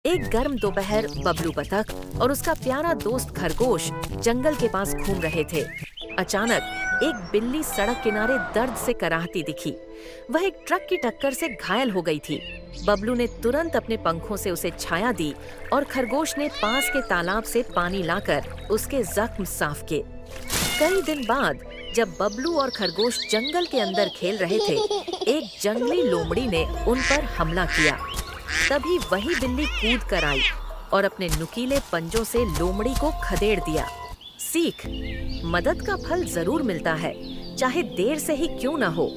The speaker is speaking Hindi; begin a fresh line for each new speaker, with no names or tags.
एक गर्म दोपहर बबलू बतख और उसका प्यारा दोस्त खरगोश जंगल के पास घूम रहे थे। अचानक एक बिल्ली सड़क किनारे दर्द से कराहती दिखी। वह एक ट्रक की टक्कर से घायल हो गई थी। बबलू ने तुरंत अपने पंखों से उसे छाया दी और खरगोश ने पास के तालाब से पानी लाकर उसके जख्म साफ किए। कई दिन बाद जब बबलू और खरगोश जंगल के अंदर खेल रहे थे, एक जंगली लोमड़ी ने उन पर हमला किया। तभी वही बिल्ली कूद कर आई और अपने नुकीले पंजों से लोमड़ी को खदेड़ दिया। सीख, मदद का फल जरूर मिलता है, चाहे देर से ही क्यों न हो।